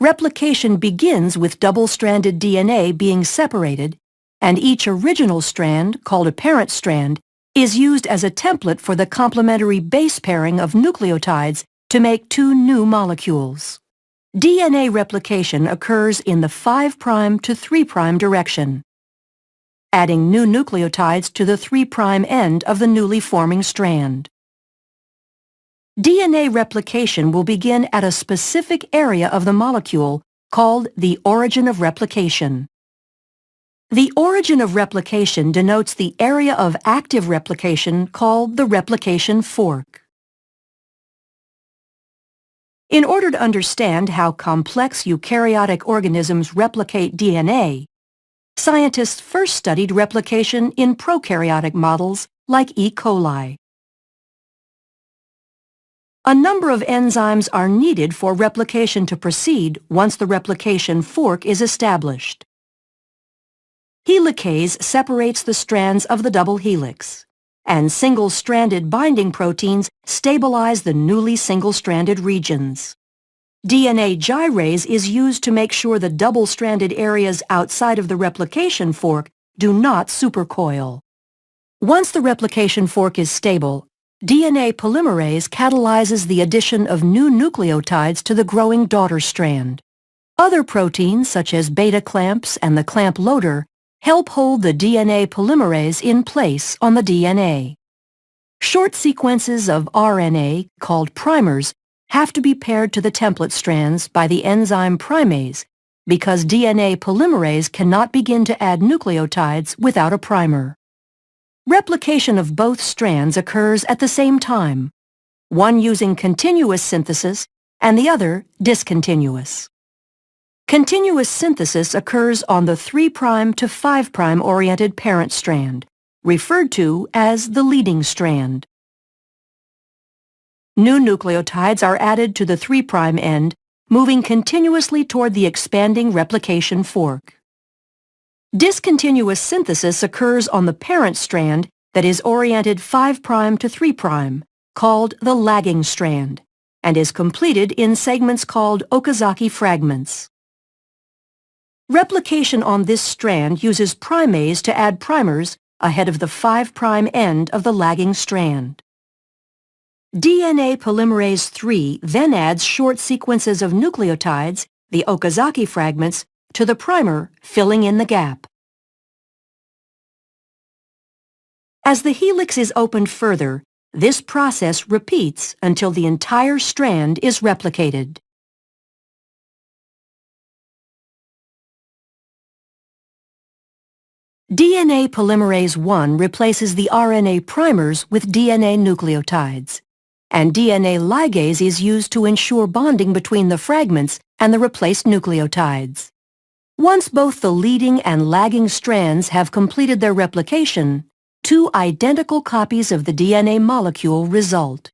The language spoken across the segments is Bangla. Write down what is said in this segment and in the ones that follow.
Replication begins with double-stranded DNA being separated, and each original strand, called a parent strand, is used as a template for the complementary base pairing of nucleotides to make two new molecules. DNA replication occurs in the 5' to 3' direction, adding new nucleotides to the 3' end of the newly forming strand. DNA replication will begin at a specific area of the molecule called the origin of replication. The origin of replication denotes the area of active replication called the replication fork. In order to understand how complex eukaryotic organisms replicate DNA, scientists first studied replication in prokaryotic models like E. coli. A number of enzymes are needed for replication to proceed once the replication fork is established. Helicase separates the strands of the double helix, and single-stranded binding proteins stabilize the newly single-stranded regions. DNA gyrase is used to make sure the double-stranded areas outside of the replication fork do not supercoil. Once the replication fork is stable, DNA polymerase catalyzes the addition of new nucleotides to the growing daughter strand. Other proteins, such as beta clamps and the clamp loader, help hold the DNA polymerase in place on the DNA. Short sequences of RNA, called primers, have to be paired to the template strands by the enzyme primase because DNA polymerase cannot begin to add nucleotides without a primer. Replication of both strands occurs at the same time, one using continuous synthesis and the other discontinuous. Continuous synthesis occurs on the 3' to 5' oriented parent strand, referred to as the leading strand. New nucleotides are added to the 3' end, moving continuously toward the expanding replication fork. Discontinuous synthesis occurs on the parent strand that is oriented 5' to 3', called the lagging strand, and is completed in segments called Okazaki fragments. Replication on this strand uses primase to add primers ahead of the 5' end of the lagging strand. DNA polymerase III then adds short sequences of nucleotides, the Okazaki fragments, to the primer, filling in the gap. As the helix is opened further, this process repeats until the entire strand is replicated. DNA polymerase I replaces the RNA primers with DNA nucleotides, and DNA ligase is used to ensure bonding between the fragments and the replaced nucleotides. Once both the leading and lagging strands have completed their replication, two identical copies of the DNA molecule result.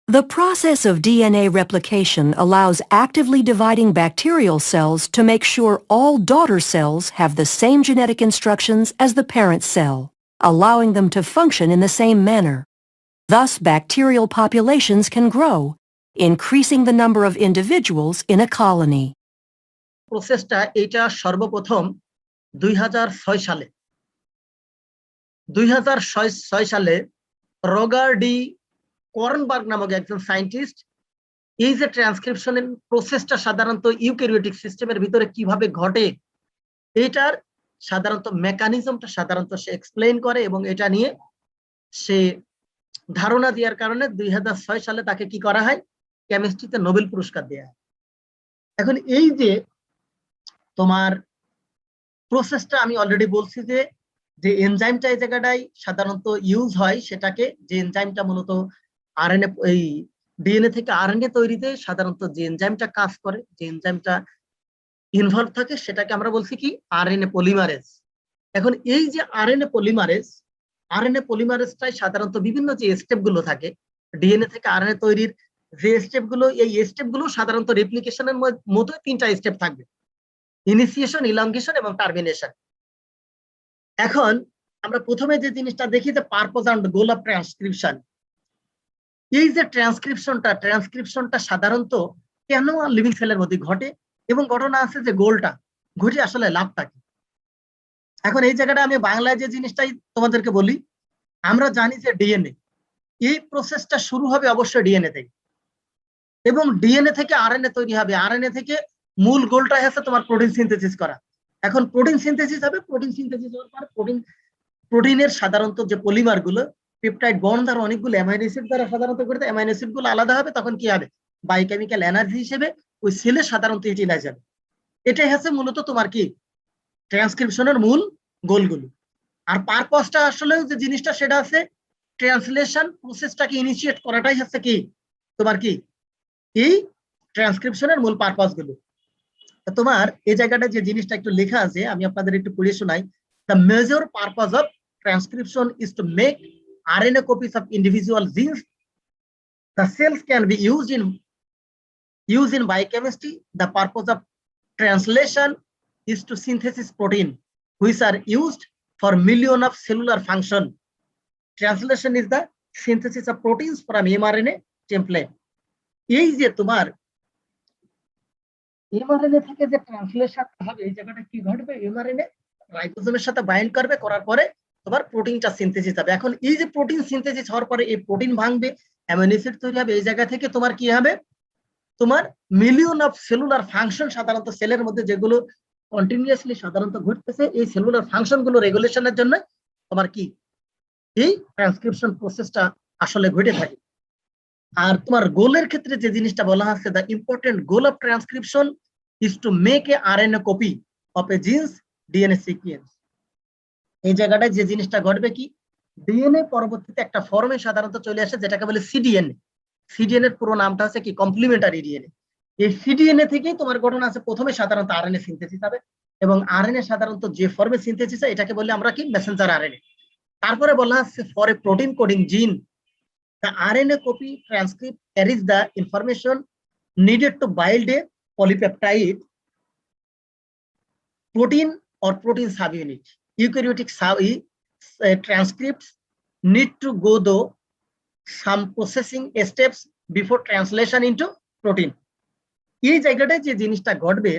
The process of DNA replication allows actively dividing bacterial cells to make sure all daughter cells have the same genetic instructions as the parent cell, allowing them to function in the same manner. Thus, bacterial populations can grow, increasing the number of individuals in a colony. প্রসেসটা এটা সর্বপ্রথম 2006 সালে 2006 সালে রগার ডি কর্নবার্গ নামক একজন সায়েন্টিস্ট এই যে ট্রান্সক্রিপশনের প্রসেসটা সাধারণত ইউক্যারিওটিক সিস্টেমের ভিতরে কিভাবে ঘটে এটার সাধারণত মেকানিজমটা সাধারণত সে এক্সপ্লেইন করে এবং এটা নিয়ে সে ধারণা দেওয়ার কারণে 2006 সালে তাকে কি করা হয় কেমিস্ট্রিতে নোবেল পুরস্কার দেয়া হয়। এখন এই যে তোমার প্রসেসটা আমি অলরেডি বলছি যে এনজাইমটা এই জায়গাটায় সাধারণত ইউজ হয় সেটাকে যে এনজাইমটা মূলত আরএনএ এই ডিএনএ থেকে আরএনএ তৈরিতে সাধারণত যে এনজাইমটা কাজ করে যে এনজাইমটা ইনভলভ থাকে সেটাকে আমরা বলছি কি আরএনএ পলিমারেজ। এখন এই যে আরএনএ পলিমারেজটাই সাধারণত বিভিন্ন যে স্টেপগুলো থাকে ডিএনএ থেকে আরএনএ তৈরির যে স্টেপগুলো এই স্টেপগুলো সাধারণত রেপ্লিকেশনের মতো তিনটা স্টেপ থাকবে, ইনিশিয়েশন, ইলংগেশন এবং টার্মিনেশন। এখন আমরা প্রথমে যে জিনিসটা দেখি যে purpose and goal of transcription. এই যে ট্রান্সক্রিপশনটা সাধারণত কেন লিভিং সেলের মধ্যে ঘটে এবং ঘটনা আছে যে গোলটা ঘটে আসলে লাভটা কি। এখন এই জায়গাটা আমি বাংলায় যে জিনিসটাই তোমাদেরকে বলি, আমরা জানি যে ডিএনএ, এই প্রসেসটা শুরু হবে অবশ্যই ডিএনএ থেকে, এবং ডিএনএ থেকে আরএনএ তৈরি হবে। আরএনএ থেকে মূল গোলটাই হচ্ছে তোমার প্রোটিন সিনথেসিস করা। এখন প্রোটিন সিনথেসিস হবে, প্রোটিন সিনথেসিস হওয়ার পর প্রোটিনের সাধারণত যে পলিমার গুলো পেপটাইড বন্ড দ্বারা অনেকগুলো অ্যামাইনো অ্যাসিড দ্বারা সাধারণত গঠিত, অ্যামাইনো অ্যাসিড গুলো আলাদা হবে, তখন কি হবে বায়োকেমিক্যাল এনার্জি হিসেবে ওই সেলে সাধারণত ইউটিলাইজ হবে। এটাই হচ্ছে মূলত তোমার কি ট্রান্সক্রিপশনের মূল গোলগুলো। আর পারপাসটা আসলে যে জিনিসটা সেটা আছে ট্রান্সলেশন প্রসেসটাকে ইনিশিয়েট করাটাই হচ্ছে কি তোমার কি এই ট্রান্সক্রিপশনের মূল পারপাস গুলো। তোমার এই জায়গাটা যে জিনিসটা একটু লেখা আছে আমি আপনাদের একটু পড়ে শোনাই। The major purpose of transcription is to make RNA copies of individual genes. The cells can be used in biochemistry. The purpose of translation is to synthesize protein, which are used for million of cellular function. Translation is the synthesis of proteins from mRNA template. এই যে তোমার এমআরএনএ থেকে যে ট্রান্সলেশন হবে এই জায়গাটা কি ঘটবে, এমআরএনএ রাইবোজোমের সাথে বাইন্ড করবে, করার পরে তোমার প্রোটিনটা সিনথেসিস হবে। এখন এই যে প্রোটিন সিনথেসিস হওয়ার পরে এই প্রোটিন ভাঙবে, অ্যামিনো অ্যাসিড তৈরি হবে, এই জায়গা থেকে তোমার কি হবে তোমার মিলিয়ন অফ সেলুলার ফাংশন সাধারণত সেলের মধ্যে যেগুলো কন্টিনিউয়াসলি সাধারণত ঘটতেছে, এই সেলুলার ফাংশন গুলো রেগুলেশনের জন্য তোমার কি এই ট্রান্সক্রিপশন প্রসেসটা আসলে ঘটে থাকে। আর তোমার গোলের ক্ষেত্রে যে জিনিসটা বলা হচ্ছে, the important goal of transcription is to make a RNA copy of a genes DNA sequence. এই জায়গাটায় যে জিনিসটা ঘটবে কি ডিএনএ পরবর্তীতে একটা ফর্মে সাধারণত চলে আসে যেটাকে বলে সিডিএনএ। সিডিএনএ এর পুরো নামটা হচ্ছে কি কমপ্লিমেন্টারি ডিএনএ। এই সিডিএনএ থেকেই তোমার গঠন আছে প্রথমে সাধারণত আরএনএ সিনথেসিস হবে, এবং আরএনএ সাধারণত যে ফর্মে সিনথেসিস হয় এটাকে বলে আমরা কি মেসেঞ্জার আরএনএ। তারপরে বলা হচ্ছে ফর এ প্রোটিন কোডিং জিন the RNA copy transcript carries the information needed to bind a polypeptide protein or protein subunit. Eukaryotic transcripts need to go through some processing steps before translation into protein. এই জায়গাটায় যে জিনিসটা ঘটবে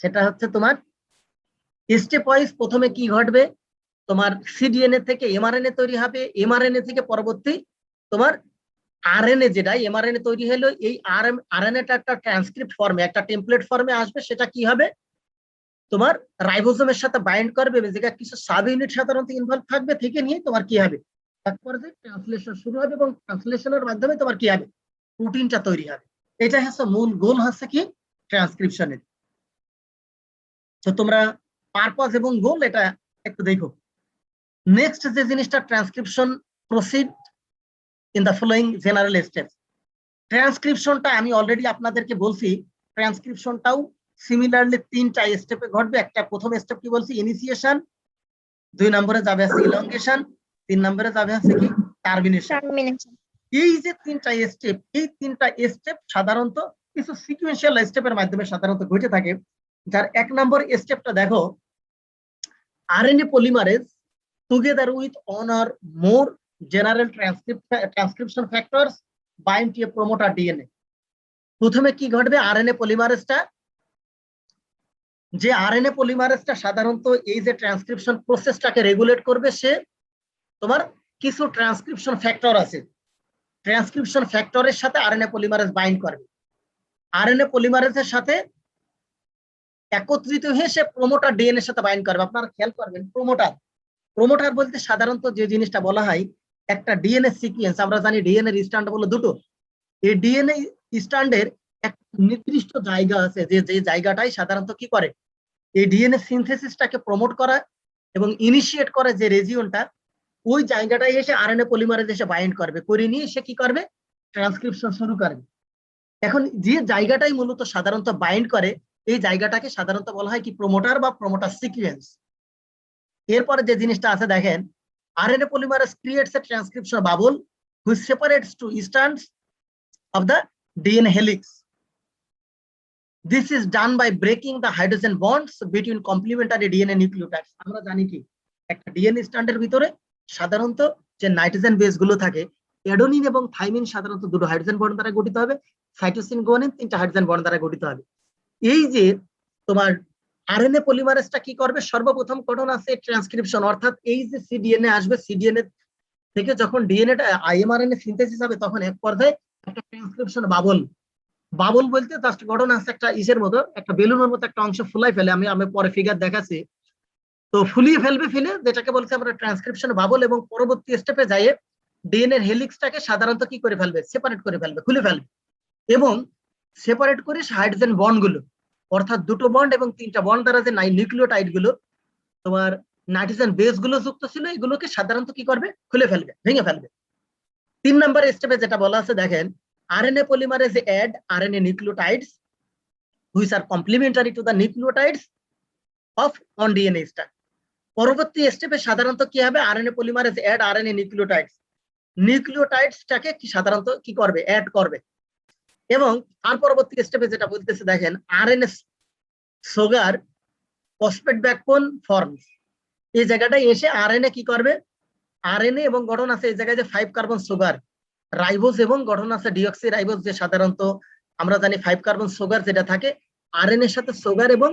সেটা হচ্ছে তোমার স্টেপ ওয়াইজ প্রথমে কি ঘটবে তোমার সিডিএনএ থেকে এমআরএনএ তৈরি হবে, এমআরএনএ থেকে পরবর্তী তোমার আরএনএ যেটা এমআরএনএ তৈরি হলো, এই আরএনএটা একটা ট্রান্সক্রিপ্ট ফর্মে একটা টেমপ্লেট ফর্মে আসবে, সেটা কি হবে তোমার রাইবোজোমের সাথে বাইন্ড করবে, যেটা কিছু সাব ইউনিট সাধারণত ইনভলভ থাকবে, থেকে নিয়ে তোমার কি হবে এক পর্যায়ে ট্রান্সলেশন শুরু হবে, এবং ট্রান্সলেশনের মাধ্যমে তোমার কি হবে প্রোটিনটা তৈরি হবে। এটা হচ্ছে মূল গোল হচ্ছে কি ট্রান্সক্রিপশনের। তো তোমরা পারপাস এবং গোল এটা একটু দেখো। নেক্সট যে জিনিসটা transcription proceed in the following general steps. ট্রান্সক্রিপশনটা আমি অলরেডি আপনাদেরকে বলছি, ট্রান্সক্রিপশনটাও সিমিলারলি তিনটা স্টেপে ঘটবে। একটা প্রথম স্টেপ কি বলছি ইনিশিয়েশন, 2 নম্বরে যাবে আছে ইলংগেশন, 3 নম্বরে যাবে আছে কি টার্মিনেশন। এই যে তিনটা স্টেপ, এই তিনটা স্টেপ সাধারণত কিছু সিকোয়েন্সিয়াল স্টেপের মাধ্যমে সাধারণত ঘটে থাকে। যার 1 নম্বর স্টেপটা দেখো, RNA polymerase together with one or more general transcription factors bind to a promoter DNA. প্রথমে কি ঘটবে আরএনএ পলিমারেজটা, যে আরএনএ পলিমারেজটা সাধারণত এই যে ট্রান্সক্রিপশন প্রসেসটাকে রেগুলেট করবে, সে তোমার কিছু ট্রান্সক্রিপশন ফ্যাক্টর আছে, ট্রান্সক্রিপশন ফ্যাক্টরের সাথে আরএনএ পলিমারেজ বাইন্ড করবে। আরএনএ পলিমারেজের সাথে একত্রিত হয়ে সে প্রোমোটার ডিএনএ এর সাথে বাইন্ড করবে। আপনারা খেয়াল করবেন প্রোমোটার বলতে সাধারণত যে জিনিসটা বলা হয় একটা ডিএনএ সিকোয়েন্স, আমরা জানি ডিএনএ স্ট্র্যান্ড হলো দুটো, এই ডিএনএ স্ট্র্যান্ডের এক নির্দিষ্ট জায়গা আছে যে জায়গাটাই সাধারণত কি করে এই ডিএনএ সিনথেসিসটাকে প্রমোট করা এবং ইনিশিয়েট করে, যে রেজিয়নটা ওই জায়গাটায় এসে আরএনএ পলিমারেজ এসে বাইন্ড করবে, করে নিয়ে সে কি করবে ট্রান্সক্রিপশন শুরু করবে। এখন যে জায়গাটাই মূলত সাধারণত বাইন্ড করে এই জায়গাটাকে সাধারণত বলা হয় কি প্রমোটার বা প্রমোটার সিকোয়েন্স। এরপরে যে জিনিসটা আছে দেখেন, RNA polymerase creates a transcription bubble which separates two strands of the DNA helix. This is done by breaking the hydrogen bonds between complementary DNA nucleotides. আমরা জানি কি একটা ডিএনএ স্ট্র্যান্ডের ভিতরে সাধারণত যে নাইট্রোজেন বেস গুলো থাকে, অ্যাডেনিন এবং থাইমিন সাধারণত দুটো হাইড্রোজেন বন্ড দ্বারা গঠিত হবে, সাইটোসিন গুয়ানিন 3টা হাইড্রোজেন বন্ড দ্বারা গঠিত হবে। এই যে তোমার আরএনএ পলিমারেজটা কি করবে, সর্বপ্রথম গঠন আছে ট্রান্সক্রিপশন, অর্থাৎ এই যে সিডিএনএ আসবে, সিডিএনএ থেকে যখন ডিএনএটা আইএমআরএনএ সিনথেসিস হবে তখন এক পর্যায়ে একটা ট্রান্সক্রিপশন বাবল, বাবল বলতে জাস্ট গঠন আছে একটা ইসের মতো, একটা বেলুনের মতো একটা অংশ ফুলাই ফেলে, আমি আমি পরে ফিগার দেখাচ্ছি। তো ফুলিয়ে ফেলবে, ফেলে যেটাকে বলছে আমরা ট্রান্সক্রিপশন বাবল, এবং পরবর্তী স্টেপে যাইয়ে ডিএনএর হেলিক্সটাকে সাধারণত কি করে ফেলবে, সেপারেট করে ফেলবে, খুলে ফেলবে, এবং সেপারেট করে হাইড্রোজেন বন্ড গুলো, অর্থাৎ দুটো বন্ড এবং তিনটা বন্ড দ্বারা যে নিউক্লিওটাইড গুলো তোমার নাইট্রোজেন বেস গুলো যুক্ত ছিল, এগুলোকে সাধারণত কি করবে, খুলে ফেলবে, ভেঙে ফেলবে। 3 নম্বর স্টেপে যেটা বলা আছে দেখেন, RNA polymerase add RNA nucleotides which are complementary to the nucleotides of on DNA strand. পরবর্তী স্টেপে সাধারণত কি হবে, RNA polymerase add RNA nucleotides, নিউক্লিওটাইডসটাকে কি সাধারণত কি করবে, অ্যাড করবে। এবং তার পরবর্তী স্টেপে যেটা বলতেছে দেখেন, RNA sugar phosphate backbone forms, এই জায়গাটায় এসে আরএনএ কি করবে, আরএনএ এবং গঠন আছে এই জায়গায় যে 5 কার্বন সুগার রাইবোজ, এবং গঠন আছে ডিঅক্সি রাইবোজ, যে সাধারণত আমরা জানি 5 কার্বন সুগার যেটা থাকে আরএনএ এর সাথে সুগার এবং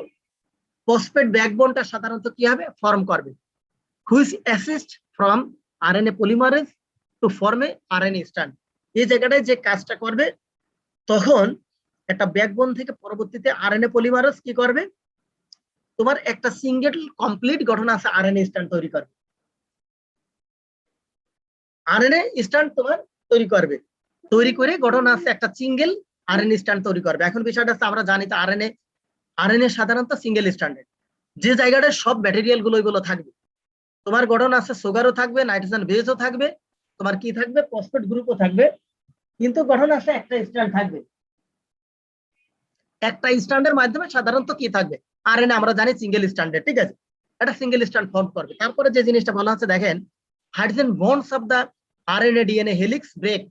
ফসফেট ব্যাকবোনটা সাধারণত কি হবে, ফর্ম করবে, which assist from RNA polymerase to form a RNA strand. এই জায়গাটায় যে কাজটা করবে, তখন একটা ব্যাকবোন থেকে পরবর্তীতে আরএনএ পলিমারেজ কি করবে, তোমার একটা সিঙ্গেল কমপ্লিট গঠন আছে আরএনএ স্ট্র্যান্ড তৈরি করবে, আরএনএ স্ট্র্যান্ড তোমার তৈরি করবে, তৈরি করে গঠন আছে একটা সিঙ্গেল আরএনএ স্ট্র্যান্ড তৈরি করবে। এখন বিষয়টা হচ্ছে আমরা জানি তো আরএনএ সাধারণত সিঙ্গেল স্ট্র্যান্ডেড, যে জায়গাটায় সব ম্যাটেরিয়াল গুলো থাকবে, তোমার গঠন আছে সুগারও থাকবে, নাইট্রোজেন বেসও থাকবে, তোমার কি থাকবে, ফসফেট গ্রুপও থাকবে, কিন্তু গঠন আছে একটা স্ট্র্যান্ড থাকবে, একটা স্ট্র্যান্ডের মাধ্যমে সাধারণত কি থাকবে, আরএনএ আমরা জানি সিঙ্গেল স্ট্র্যান্ডেড, ঠিক আছে, একটা সিঙ্গেল স্ট্র্যান্ড ফর্ম করবে। তারপরে যে জিনিসটা বলা হচ্ছে দেখেন, hydrogen bonds of the RNA DNA helix break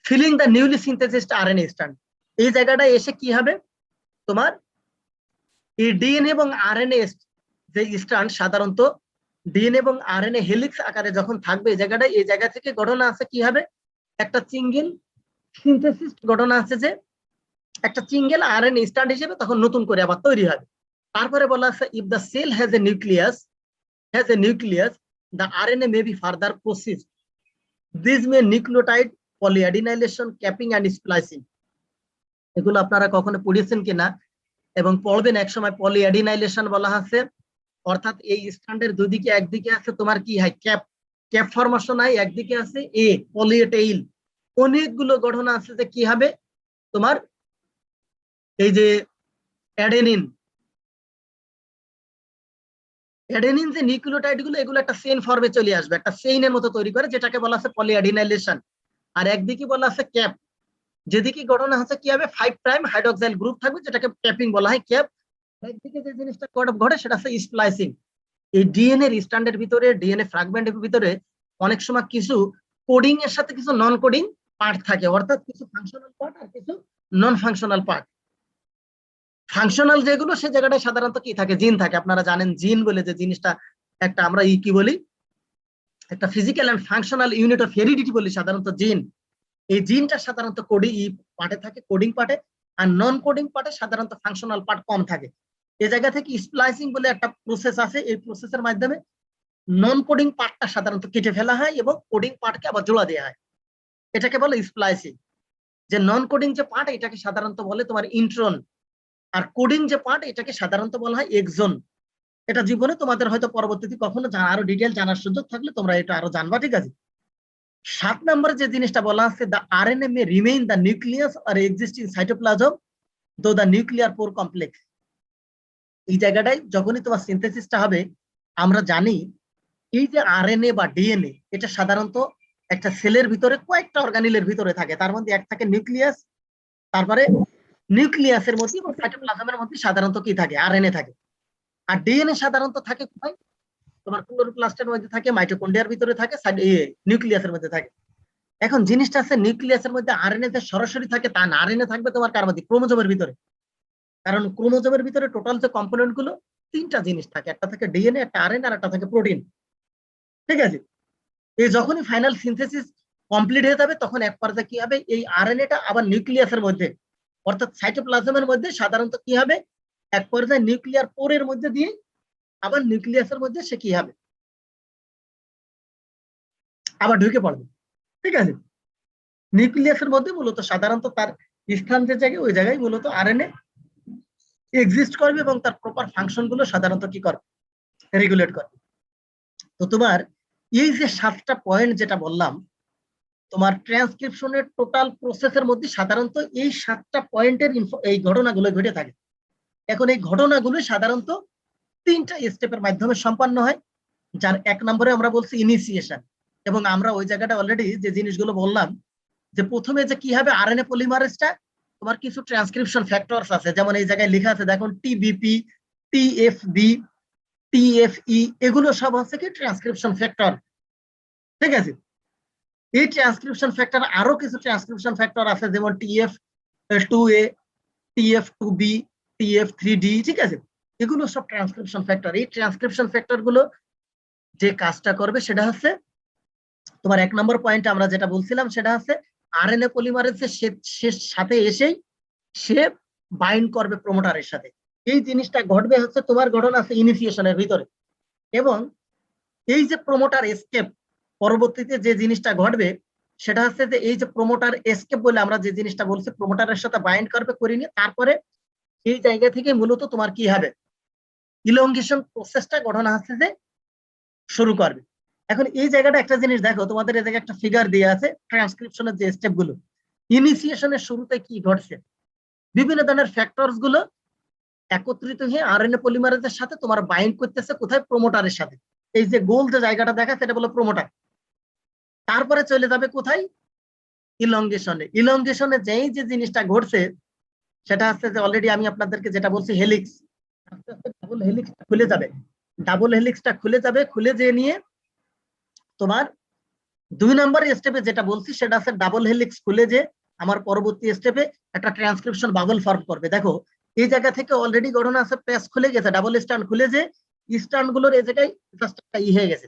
freeing the newly synthesised RNA strand. এই জায়গাটায় এসে কি হবে, তোমার এই ডিএনএ এবং আরএনএ যে স্ট্র্যান্ড সাধারণত ডিএনএ এবং আরএনএ হেলিক্স আকারে যখন থাকবে, এই জায়গা থেকে ঘটনা আছে কি হবে, একটা সিঙ্গেল সিনথেসিস ঘটনা আছে, যে একটা সিঙ্গেল আরএনএ স্ট্র্যান্ড হিসেবে তখন নতুন করে আবার তৈরি হবে। তারপরে বলা আছে, if the cell has a nucleus the RNA may be further processed. This may nucleotide polyadenylation, capping and splicing. এগুলো আপনারা কখনো পড়েছেন কিনা এবং পড়বেন এক সময়। পলিঅ্যাডিনাইলেশন বলা আছে, অর্থাৎ এই স্ট্র্যান্ডের দুদিকে, একদিকে আছে তোমার কি হয়, ক্যাপ ফরমেশন হয়, একদিকে আছে এ পলিএটেইল, অনেকগুলো গঠন আছে যে কি হবে, তোমার এই যে অ্যাডেনিন যে নিউক্লিওটাইড গুলো, এগুলো একটা চেইন ফর্মে চলে আসবে, একটা চেইনের মতো তৈরি করে, যেটাকে বলা আছে পলিঅ্যাডিনাইলেশন। আর একদিকে বলা আছে ক্যাপ, যেদিকে গঠন আছে কি হবে, 5 প্রাইম হাইড্রোক্সাইল গ্রুপ থাকবে, যেটাকে ক্যাপিং বলা হয়, ক্যাপ। একদিকে যে জিনিসটা ঘটে সেটা হচ্ছে স্প্লাইসিং। এই ডিএনএ এর স্ট্যান্ডের ভিতরে, ডিএনএ ফ্র্যাগমেন্টের ভিতরে অনেক সময় কিছু কোডিং এর সাথে কিছু নন কোডিং পার্ট থাকে, অর্থাৎ কিছু ফাংশনাল পার্ট আর কিছু নন ফাংশনাল পার্ট। ফাংশনাল যেগুলো, সে জায়গাটায় সাধারণত কি থাকে, জিন থাকে। আপনারা জানেন জিন বলে যে জিনিসটা, একটা আমরা কি বলি, একটা physical and functional unit of heredity বলি সাধারণত জিন। এই জিনটা সাধারণত কোডিং পার্টে থাকে, কোডিং পার্টে, আর নন কোডিং পার্টে সাধারণত ফাংশনাল পার্ট কম থাকে। এই জায়গা থেকে স্প্লাইসিং বলে একটা প্রসেস আছে, এই প্রসেসের মাধ্যমে নন কোডিং পার্টটা সাধারণত কেটে ফেলা হয় এবং কোডিং পার্টকে আবার জোড়া দেওয়া হয়, এটাকে বলে স্প্লাইসিং। যে নন কোডিং যে পার্ট, এটাকে সাধারণত বলে তোমার ইন্ট্রন, আর কোডিং যে পার্ট, এটাকে সাধারণত বলা হয় এক্সন। এটা জীবনে তোমাদের হয়তো পরবর্তীতে কখনো আরো ডিটেইল জানার সুযোগ থাকলে তোমরা এটা আরো জানবা, ঠিক আছে। 7 নম্বরে যে জিনিসটা বলা আছে, the RNA may remain the nucleus আর existing cytoplasm through the nuclear pore complex. এই জায়গাটায় যখনই তোমার সিনথেসিসটা হবে, আমরা জানি এই যে আরএনএ বা ডিএনএ, এটা সাধারণত একটা সেলের ভিতরে কয়েকটা অর্গানিলের ভিতরে থাকে, তার মধ্যে এক থাকে নিউক্লিয়াস, তারপরে নিউক্লিয়াসের মধ্যে এবং সাইটোপ্লাজমের মধ্যে সাধারণত কি থাকে, আরএনএ থাকে। আর ডিএনএ সাধারণত থাকে কোথায়, তোমার ক্লোরোপ্লাস্টের মধ্যে থাকে, মাইটোকন্ড্রিয়ার ভিতরে থাকে, নিউক্লিয়াসের মধ্যে থাকে। এখন জিনিসটা আছে, নিউক্লিয়াসের মধ্যে আরএনএ তে সরাসরি থাকে তা না, আরএনএ থাকবে তোমার কার মধ্যে, ক্রোমোজোমের ভিতরে। কারণ ক্রোমোজোমের ভিতরে টোটাল যে কম্পোনেন্ট গুলো, 3টা জিনিস থাকে, একটা থাকে ডিএনএ, একটা আরএনএ, আর একটা থাকে প্রোটিন, ঠিক আছে। এই যখনই ফাইনাল সিনথেসিস কমপ্লিট হয়ে যাবে, তখন এক পর্যায়ে কি হবে, এই আরএনএটা আবার নিউক্লিয়াসের মধ্যে অর্থাৎ সাইটোপ্লাজমের মধ্যে সাধারণত কি হবে, এক পর্যায়ে নিউক্লিয়ার পোরের মধ্যে দিয়ে আবার নিউক্লিয়াসের মধ্যে সে কি হবে, আবার ঢুকে পড়বে। ঠিক আছে, নিউক্লিয়াসের মধ্যে মূলত সাধারণত তার স্থান যে জায়গায়, ওই জায়গায় মূলত আরএনএ এক্সিস্ট করবে এবং তার প্রপার ফাংশন গুলো সাধারণত কি করবে, রেগুলেট করবে। তো তোমার এই যে 7টা পয়েন্ট যেটা বললাম, তোমার ট্রান্সক্রিপশনের টোটাল প্রসেসের মধ্যে সাধারণত এই 7টা পয়েন্টের এই ঘটনাগুলো ঘটে থাকে। এখন এই ঘটনাগুলো সাধারণত 3টা স্টেপের মাধ্যমে সম্পন্ন হয়, যার 1 নম্বরে আমরা বলছি ইনিশিয়েশন। এবং আমরা ওই জায়গাটা অলরেডি যে জিনিসগুলো বললাম, যে প্রথমে যে কি হবে আরএনএ পলিমারেজটা, তোমার কিছু ট্রান্সক্রিপশন ফ্যাক্টরস আছে, যেমন এই জায়গায় লেখা আছে দেখুন টিবিপি, টিএফবি, টিএফই, এগুলো সব হচ্ছে কি ট্রান্সক্রিপশন ফ্যাক্টর। ঠিক আছে, এই ট্রান্সক্রিপশন ফ্যাক্টর আরো কিছু ট্রান্সক্রিপশন ফ্যাক্টর আছে, যেমন TF2A, TF2B, TF3D। ঠিক আছে, এগুলো সব ট্রান্সক্রিপশন ফ্যাক্টর। এই ট্রান্সক্রিপশন ফ্যাক্টর গুলো যে কাজটা করবে সেটা হচ্ছে তোমার 1 নম্বর পয়েন্ট আমরা যেটা বলছিলাম, সেটা হচ্ছে আরএনএ পলিমারেজের সাথে এসেই সে বাইন্ড করবে প্রমোটারের সাথে। এই জিনিসটা ঘটবে হচ্ছে তোমার ঘটনা আছে ইনিশিয়েশনের ভিতরে। এবং এই যে প্রমোটার এসকেপ, পরবর্তীতে যে জিনিসটা ঘটবে সেটা হচ্ছে যে এই যে প্রমোটার এসকেপ বলে আমরা যে জিনিসটা বলছি, প্রমোটারের সাথে বাইন্ড করবে, করে নিয়ে তারপরে এই জায়গা থেকে মূলত তোমার কি হবে, ইলংগেশন প্রসেসটা ঘটনা হচ্ছে যে শুরু করবে। এখন এই জায়গাটা একটা জিনিস দেখো, তোমাদের এই জায়গায় একটা ফিগার দিয়ে আছে ট্রান্সক্রিপশনের যে স্টেপ গুলো। ইনিশিয়েশনের শুরুতে কি ঘটছে, বিভিন্ন ধরনের ফ্যাক্টরস গুলো একত্রিত হয়ে আরএনএ পলিমারেজের সাথে তোমার বাইন্ড করতেছে, কোথায়, প্রমোটারের সাথে। এই যে গোল যে জায়গাটা দেখা, সেটা বলো প্রমোটার। তারপরে চলে যাবে কোথায়, ইলংগেশনে। ইলংগেশনে যেই যে জিনিসটা ঘটছে সেটা হচ্ছে যে অলরেডি আমি আপনাদেরকে যেটা বলছি, হেলিক্স, ডাবল হেলিক্সটা খুলে যাবে। ডাবল হেলিক্সটা খুলে যাবে, খুলে যেয়ে নিয়ে তোমার 2 নম্বর স্টেপে যেটা বলছি সেটা আছে ডাবল হেলিক্স খুলে যে আমার পরবর্তী স্টেপে একটা ট্রান্সক্রিপশন বাবল ফর্ম করবে। দেখো এই জায়গা থেকে অলরেডি ঘটনা আছে, প্যাচ খুলে গেছে, ডাবল স্ট্যান্ড খুলে যে স্ট্যান্ড গুলোর এই জায়গায় জাস্ট একটা হয়ে গেছে,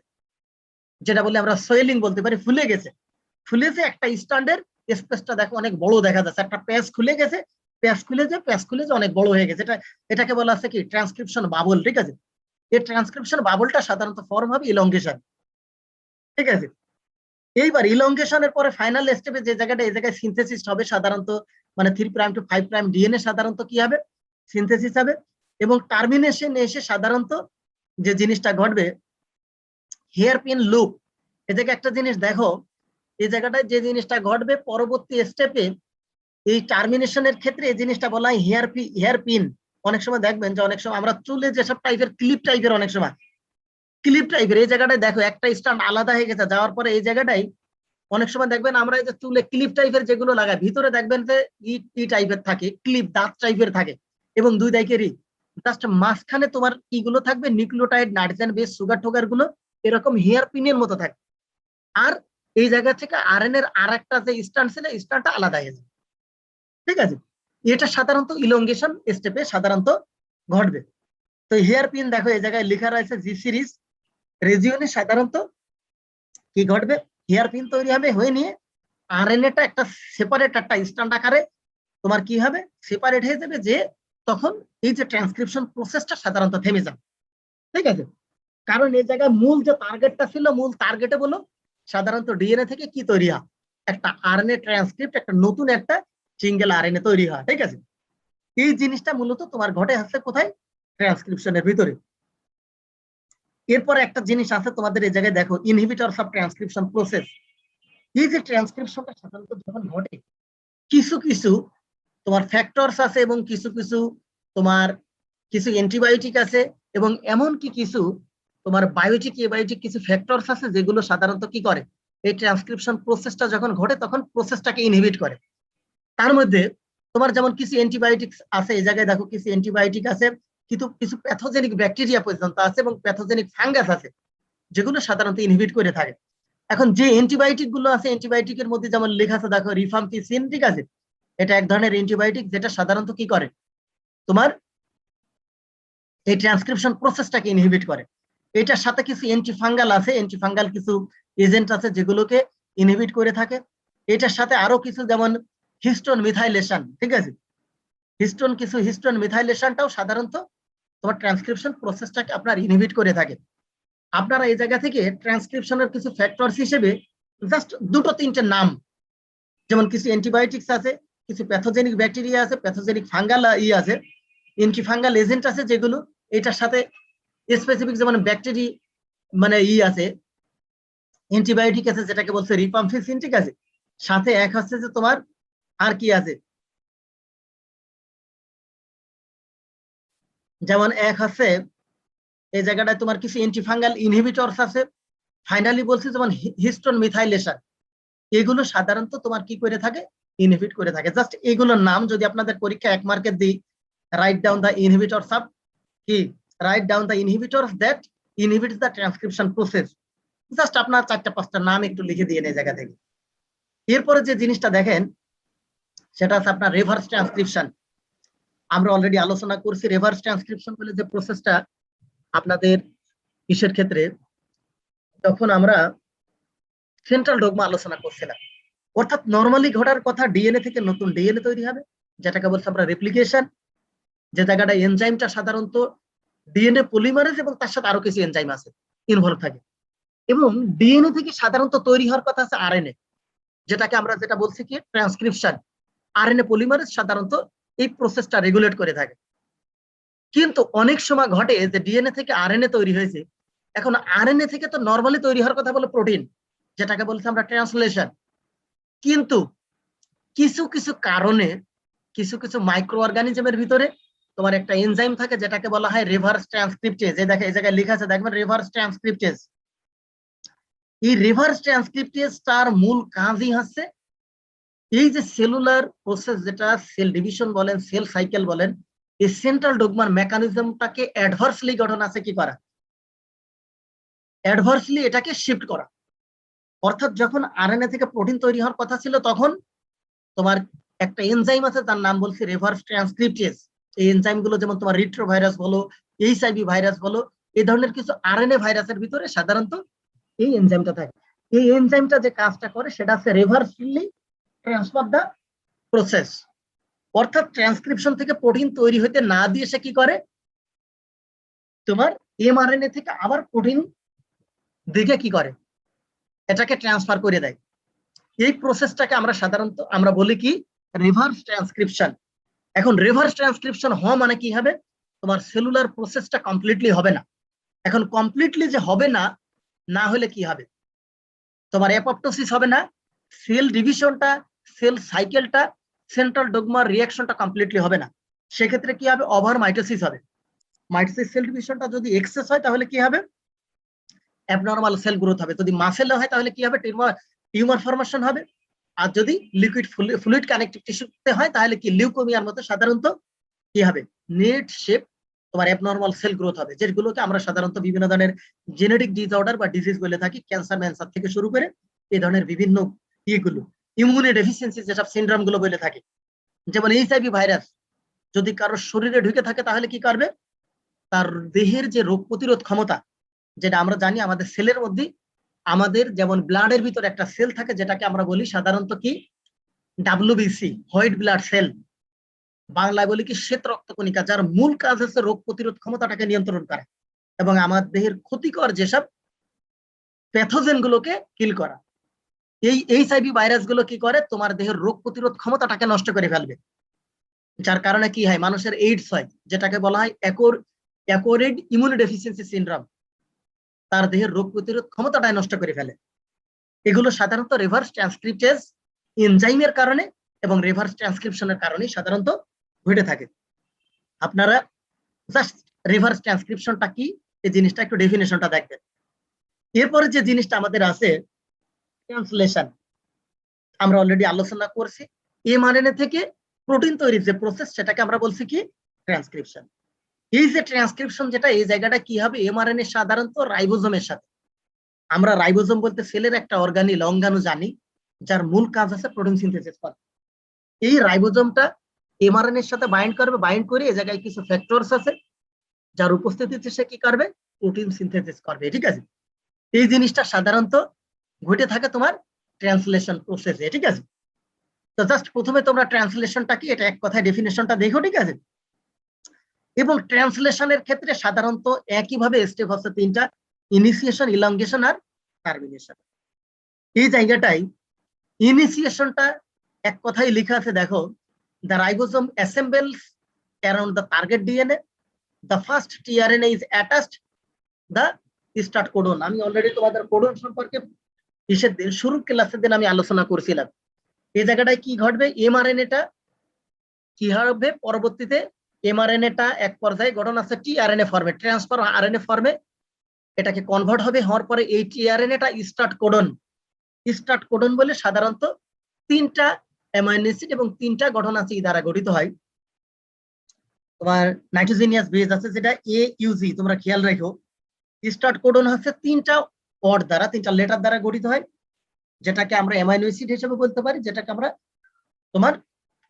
যেটা বলে আমরা সোয়েলিং বলতে পারি, ফুলে গেছে। ফুলে যে একটা স্ট্যান্ডের স্পেসটা দেখো অনেক বড় দেখা যাচ্ছে, একটা প্যাচ খুলে গেছে, প্যাচ খুলে যে অনেক বড় হয়ে গেছে, এটাকে বলা আছে কি ট্রান্সক্রিপশন বাবল। ঠিক আছে, এই ট্রান্সক্রিপশন বাবলটা সাধারণত ফর্ম হবে ইলংগেশন। ঠিক আছে, এইবার ইলংগেশনের পরে ফাইনাল স্টেপে যে জায়গাটা, এই জায়গায় সিনথেসিস হবে সাধারণত, মানে 3' to 5' ডিএনএ সাধারণত কি হবে, সিনথেসিস হবে। এবং টার্মিনেশন এসে সাধারণত যে জিনিসটা ঘটবে, হেয়ার পিন লুপ। এই জায়গায় একটা জিনিস দেখো, এই জায়গাটায় যে জিনিসটা ঘটবে পরবর্তী স্টেপে, এই টার্মিনেশনের ক্ষেত্রে এই জিনিসটা বলা হয় হেয়ার পিন। অনেক সময় দেখবেন যে অনেক সময় আমরা চুলে যেসব টাইপের ক্লিপ টাইপের, অনেক সময় ক্লিপ টাইপের এই জায়গাটায় দেখো একটা স্ট্যান্ড আলাদা হয়ে গেছে, যাওয়ার পরে এই জায়গাটাই অনেক সময় দেখবেন আমরা এই যে চুলে ক্লিপ টাইপের যেগুলো লাগাই, ভিতরে দেখবেন যে ই টাইপের থাকে, ক্লিপ দাঁত টাইপের থাকে, এবং দুই দিকেরই জাস্ট মাঝখানে তোমার ইগুলো থাকবে নিউক্লিওটাইড, নাইট্রোজেন বেস, সুগার টোগার গুলো এরকম হেয়ার পিনের মতো থাকে। আর এই জায়গা থেকে আরএনএ এর আর একটা যে স্ট্যান্ড ছিল, স্ট্যান্ডটা আলাদা হয়ে যায়। ঠিক আছে, এটা সাধারণত ইলংগেশন স্টেপে সাধারণত ঘটবে। তো হেয়ার পিন দেখো এই জায়গায় লেখা রয়েছে জি সিরিজ রেজিওনে সাধারণত কি ঘটবে, হেয়ার পিন তৈরি হবে, হয়ে নিয়ে আরএনএটা একটা সেপারেট একটা স্ট্যান্ড আকারে তোমার কি হবে, সেপারেট হয়ে যাবে, যে তখন এই যে ট্রান্সক্রিপশন প্রসেসটা সাধারণত থেমে যাবে। ঠিক আছে, কারণ এই জায়গায় মূল যে টার্গেটটা ছিল, মূল টার্গেটে বলো সাধারণত ডিএনএ থেকে কি তৈরি হয়, একটা আরএনএ ট্রান্সক্রিপ্ট, একটা নতুন একটা সিঙ্গেল আরএনএ তৈরি হয়। ঠিক আছে, এই জিনিসটা মূলত তোমার ঘটে আসছে কোথায়, ট্রান্সক্রিপশনের ভিতরে। এরপরে একটা জিনিস আছে তোমাদের এই জায়গায় দেখো, ইনহিবিটরস অফ ট্রান্সক্রিপশন প্রসেস। এই যে ট্রান্সক্রিপশনটা সাধারণত যখন ঘটে, কিছু কিছু তোমার ফ্যাক্টরস আছে এবং কিছু কিছু তোমার কিছু অ্যান্টিবায়োটিক আছে, এবং এমনকি কিছু তোমার বায়োটিক এবায়োটিক কিছু ফ্যাক্টরস আছে, যেগুলো সাধারণত কি করে, এই ট্রান্সক্রিপশন প্রসেসটা যখন ঘটে তখন প্রসেসটাকে ইনহিবিট করে। তার মধ্যে তোমার যেমন কিছু অ্যান্টিবায়োটিক্স আছে, এই জায়গায় দেখো কিছু অ্যান্টিবায়োটিক আছে, কিন্তু কিছু প্যাথোজেনিক ব্যাকটেরিয়া পর্যন্ত আছে, এবং প্যাথোজেনিক ফাঙ্গাস আছে, যেগুলো সাধারণত ইনহিবিট করে থাকে। এখন যে অ্যান্টিবায়োটিক গুলো আছে, অ্যান্টিবায়োটিকের মধ্যে যেমন লেখা আছে দেখো রিফাম্পিসিন। ঠিক আছে, এটা এক ধরনের অ্যান্টিবায়োটিক, যেটা সাধারণত কি করে, তোমার এই ট্রান্সক্রিপশন প্রসেসটাকে ইনহিবিট করে। এটার সাথে কিছু অ্যান্টিফাঙ্গাল আছে, অ্যান্টিফাঙ্গাল কিছু এজেন্ট আছে যেগুলোকে ইনহিবিট করে থাকে। এটার সাথে আরো কিছু, যেমন হিস্টোন মিথাইলেশন। ঠিক আছে, হিস্টোন কিছু হিস্টোন মিথাইলেশনটাও সাধারণত তোমার ট্রান্সক্রিপশন প্রসেসটাকে আপনার ইনহিবিট করে থাকে। আপনারা এই জায়গা থেকে ট্রান্সক্রিপশনের কিছু ফ্যাক্টরস হিসেবে জাস্ট দুটো তিনটে নাম, যেমন কিছু অ্যান্টিবায়োটিক্স আছে, কিছু প্যাথোজেনিক ব্যাকটেরিয়া আছে, প্যাথোজেনিক ফাঙ্গাল আছে, অ্যান্টিফাঙ্গাল এজেন্ট আছে, যেগুলো এটার সাথে স্পেসিফিক যেমন ব্যাকটেরি মানে আছে, অ্যান্টিবায়োটিক আছে যেটাকে বলছে রিপাম্পিসিন, ঠিক আছে। সাথে এক হচ্ছে যে তোমার আর কি আছে, যেমন এক হচ্ছে এই জায়গাটায় তোমার কিছু অ্যান্টিফাঙ্গাল ইনহিবিটরস আছে। ফাইনালি বলছি যেমন হিস্টোন মিথাইলেশন, এগুলো সাধারণত তোমার কি করে থাকে, ইনহিবিট করে থাকে। জাস্ট এগুলোর নাম যদি আপনাদের পরীক্ষা 1 মার্কের দিই, write down the inhibitors of কি, write down the inhibitors that inhibits the transcription process. Just আপনার 4-5টা নাম একটু লিখে দিয়ে এই জায়গা থেকে। এরপরে যে জিনিসটা দেখেন সেটা হচ্ছে আপনার রিভার্স ট্রান্সক্রিপশন। আমরা অলরেডি আলোচনা করছি রিভার্স ট্রান্সক্রিপশন বলে যে প্রসেসটা আপনাদের কিসের ক্ষেত্রে, যখন আমরা সেন্ট্রাল ডগমা আলোচনা করছিলাম, অর্থাৎ নর্মালি ঘটার কথা ডিএনএ থেকে নতুন ডিএনএ তৈরি হবে, যেটাকে বলছে আমরা রেপ্লিকেশন, যে জায়গাটা এনজাইমটা সাধারণত ডিএনএ পলিমারেজ এবং তার সাথে আরো কিছু এনজাইম আছে ইনভলভ থাকে, এবং ডিএনএ থেকে সাধারণত তৈরি হওয়ার কথা আছে আরএনএ, যেটাকে আমরা যেটা বলছি কি ট্রান্সক্রিপশন। আরএনএ পলিমারেজ সাধারণত এই প্রসেসটা রেগুলেট করে থাকে। কিন্তু অনেক সময় ঘটে যে ডিএনএ থেকে আরএনএ তৈরি হয়েছে, এখন আরএনএ থেকে তো নর্মালি তৈরি হওয়ার কথা বলে প্রোটিন, যেটাকে বলছি আমরা ট্রান্সলেশন। কিন্তু কিছু কিছু কারণে কিছু কিছু মাইক্রো অর্গানিজমের ভিতরে তোমার একটা এনজাইম থাকে যেটাকে বলা হয় রিভার্স ট্রান্সক্রিপ্টেজ। এই দেখে এই জায়গায় লেখা আছে, দেখবেন রিভার্স ট্রান্সক্রিপ্টেজ। এই রিভার্স ট্রান্সক্রিপ্টেজ তার মূল কাজই হচ্ছে এই যে সেলুলার প্রসেস, যেটা সেল ডিভিশন বলেন, সেল সাইকেল বলেন, এই সেন্ট্রাল ডগমার মেকানিজমটাকে অ্যাডভার্সলি গঠন আছে কি করা, অ্যাডভার্সলি এটাকে শিফট করা। অর্থাৎ যখন আরএনএ থেকে প্রোটিন তৈরি হওয়ার কথা ছিল, তখন তোমার একটা এনজাইম আছে তার নাম বলছে রিভার্স ট্রান্সক্রিপ্টেজ। এই এনজাইম গুলো যেমন তোমার রিট্রো ভাইরাস বলো, এইচআইভি ভাইরাস বলো, এই ধরনের কিছু আরএনএ ভাইরাসের ভিতরে সাধারণত এই এনজাইমটা থাকে। এই এনজাইমটা যে কাজটা করে সেটা হচ্ছে রিভার্সলি ট্রান্সফার দা প্রসেস। অর্থাৎ ট্রান্সক্রিপশন থেকে প্রোটিন তৈরি হতে না দিয়ে সে কি করে, তোমার এমআরএনএ থেকে আবার প্রোটিন দিকে কি করে, এটাকে ট্রান্সফার করে দেয়। এই প্রসেসটাকে আমরা সাধারণত আমরা বলি কি রিভার্স ট্রান্সক্রিপশন। এখন রিভার্স ট্রান্সক্রিপশন হওয়া মানে কি হবে, তোমার সেলুলার প্রসেসটা কমপ্লিটলি হবে না। এখন কমপ্লিটলি যে হবে না, না হলে কি হবে, তোমার অ্যাপপ্টোসিস হবে না, সেল ডিভিশনটা, সেল সাইকেলটা, সেন্ট্রাল ডগমার রিঅ্যাকশনটা কমপ্লিটলি হবে না। সেক্ষেত্রে কি হবে, ওভার মাইটোসিস হবে। মাইটোসিস সেল ডিভিশনটা যদি এক্সেস হয় তাহলে কি হবে, অ্যাবনর্মাল সেল গ্রোথ হবে। যদি মাসেলে হয় তাহলে কি হবে, টিউমার ফরমেশন হবে। আর যদি লিকুইড ফ্লুইড কানেক্টিভ টিস্যুতে হয় তাহলে কি লিউকোমিয়ার মতো সাধারণত কি হবে, নেট শেপ তোমার অ্যাবনর্মাল সেল গ্রোথ হবে, যেগুলোকে আমরা সাধারণত বিভিন্ন ধরনের জেনেটিক ডিসঅর্ডার বা ডিজিজ বলে থাকি, ক্যান্সার ম্যান্সার থেকে শুরু করে এই ধরনের বিভিন্ন ইগুলো ইমিউনি ডেফিসিয়েন্সি যেসব সিনড্রোম গুলো বলে থাকি। যেমন এইচআইভি ভাইরাস যদি কারোর শরীরে ঢুকে থাকে তাহলে কি করবে, তার দেহের যে রোগ প্রতিরোধ ক্ষমতা, যেটা আমরা জানি আমাদের সেলের মধ্যে, আমাদের যেমন ব্লাডের ভিতর একটা সেল থাকে যেটাকে আমরা বলি সাধারণত কি ডাব্লিউবিসি, হোয়াইট ব্লাড সেল, বাংলায় বলি কি শ্বেত রক্তকণিকা, যার মূল কাজ হচ্ছে রোগ প্রতিরোধ ক্ষমতাটাকে নিয়ন্ত্রণ করা এবং আমার দেহের ক্ষতিকর যেসব প্যাথোজেন গুলোকে কিল করা। এই এইচআইভি ভাইরাস গুলো কি করে, তোমার দেহের রোগ প্রতিরোধ ক্ষমতাটাকে নষ্ট করে ফেলবে, যার কারণে কি হয়, মানুষের এইডস হয়, যেটাকে বলা হয় অ্যাকোয়ার্ড ইমিউনো ডেফিসিয়েন্সি সিনড্রোম। তার দেহের রোগ প্রতিরোধ ক্ষমতাটাই নষ্ট করে ফেলে। এগুলো সাধারণত রিভার্স ট্রান্সক্রিপ্টেজ এনজাইমের কারণে এবং রিভার্স ট্রান্সক্রিপশনের কারণে সাধারণত ঘটে থাকে। আপনারা জাস্ট রিভার্স ট্রান্সক্রিপশনটা কি এই জিনিসটা একটু ডেফিনেশনটা দেখবেন। এরপরে যে জিনিসটা আমাদের আছে ট্রান্সলেশন, আমরা অলরেডি আলোচনা করছি। এমআরএনএ থেকে প্রোটিন তৈরির যে প্রসেস সেটাকে আমরা বলছি কি ট্রান্সক্রিপশন। এই যে ট্রান্সক্রিপশন যেটা, এই জায়গাটা কি হবে, এমআরএনএ সাধারণত রাইবোজোমের সাথে, আমরা রাইবোজোম বলতে সেলের একটা অর্গানিল অঙ্গাণু জানি, যার মূল কাজ আছে প্রোটিন সিনথেসিস করা। এই রাইবোজোমটা এমআরএনএ এর সাথে বাইন্ড করবে, বাইন্ড করে এই জায়গায় কিছু ফ্যাক্টরস আছে যার উপস্থিতিতে সে কি করবে, প্রোটিন সিনথেসিস করবে, ঠিক আছে। এই জিনিসটা সাধারণত ঘটে থাকে তোমার ট্রান্সলেশন প্রসেসে, ঠিক আছে। তো তো জাস্ট প্রথমে তোমরা ট্রান্সলেশনটা কি এটা এক কথায় ডেফিনেশনটা দেখো, ঠিক আছে? এবং ট্রান্সলেশনের ক্ষেত্রে সাধারণত একইভাবে স্টেপ হচ্ছে তিনটা, ইনিশিয়েশন, ইলংগেশন আর টার্মিনেশন। এই জায়গাটাই ইনিশিয়েশনটা এক কথায় লেখা আছে, দেখো, the ribosome assembles around the target DNA, the first tRNA is attached the start codon. আমি অলরেডি তোমাদের কোডন সম্পর্কে শুরু ক্লাসের দিন আমি আলোচনা করছিলাম। এই জায়গাটায় কি ঘটবে, এমআরএনএটা কি হবে পরবর্তীতে, এমআরএনএটা এক পর্যায়ে গঠন আছে টিআরএনএ ফর্মে, ট্রান্সফার আরএনএ ফর্মে এটাকে কনভার্ট হবে, হওয়ার পরে এই টিআরএনএটা স্টার্ট কোডন বলে সাধারণত তিনটা অ্যামাইনো অ্যাসিড এবং তিনটা গঠন আছে দ্বারা গঠিত হয়। তোমার নাইট্রোজেনিয়াস বেস আছে যেটা AUG, তোমরা খেয়াল রাখো। স্টার্ট কোডন হচ্ছে তিনটা ওয়ার্ড দ্বারা, তিনটা লেটার দ্বারা গঠিত হয়, যেটাকে আমরা অ্যামাইনো অ্যাসিড হিসেবে বলতে পারি, যেটাকে আমরা তোমার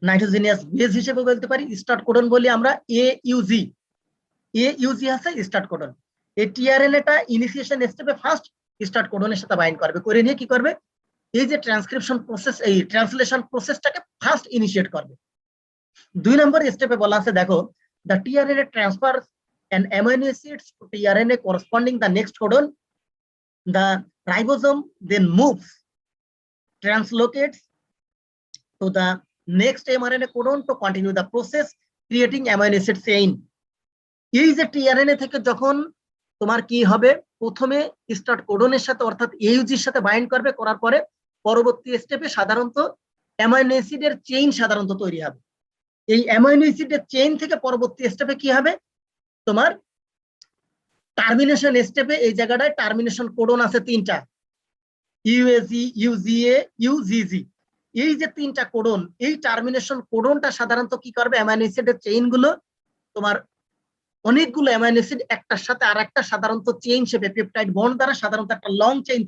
নাইট্রোজেনিয়াস বেস হিসেবে বলতে পারি। স্টার্ট কোডন বলি আমরা AUG আছে স্টার্ট কোডন। এই টিআরএনএটা ইনিশিয়েশন স্টেপে ফার্স্ট স্টার্ট কোডনের সাথে বাইন্ড করবে, করে নিয়ে কি করবে, এই যে ট্রান্সক্রিপশন প্রসেস, এই ট্রান্সলেশন প্রসেসটাকে ফার্স্ট ইনিশিয়েট করবে। 2 নম্বর স্টেপে বলা আছে, দেখো, the tRNA transfers an amino acids to tRNA corresponding the next codon. The ribosome then moves, translocates to the next mRNA codon to continue the process, creating amino acid chain. এই যে টিআরএনএ থেকে যখন তোমার কি হবে, প্রথমে স্টার্ট কোডনের সাথে অর্থাৎ AUGর সাথে বাইন্ড করবে, করার পরে পরবর্তী স্টেপে সাধারণত অ্যামাইনো অ্যাসিডের চেইন সাধারণত তৈরি হবে। এই অ্যামাইনো অ্যাসিডের চেইন থেকে পরবর্তী স্টেপে কি হবে, তোমার টার্মিনেশন স্টেপে এই জায়গাটায় টার্মিনেশন কোডন আছে তিনটা, UAG, UGA, UGG। এই যে তিনটা কোডন, এই টার্মিনেশন কোডনটা সাধারণত কি করবে, অ্যামাইনো অ্যাসিডের চেইন গুলো, তোমার অনেকগুলো অ্যামাইনো অ্যাসিড একটার সাথে আর একটা সাধারণত চেইন শেপে পেপটাইড বন্ড দ্বারা সাধারণত একটা লং চেইন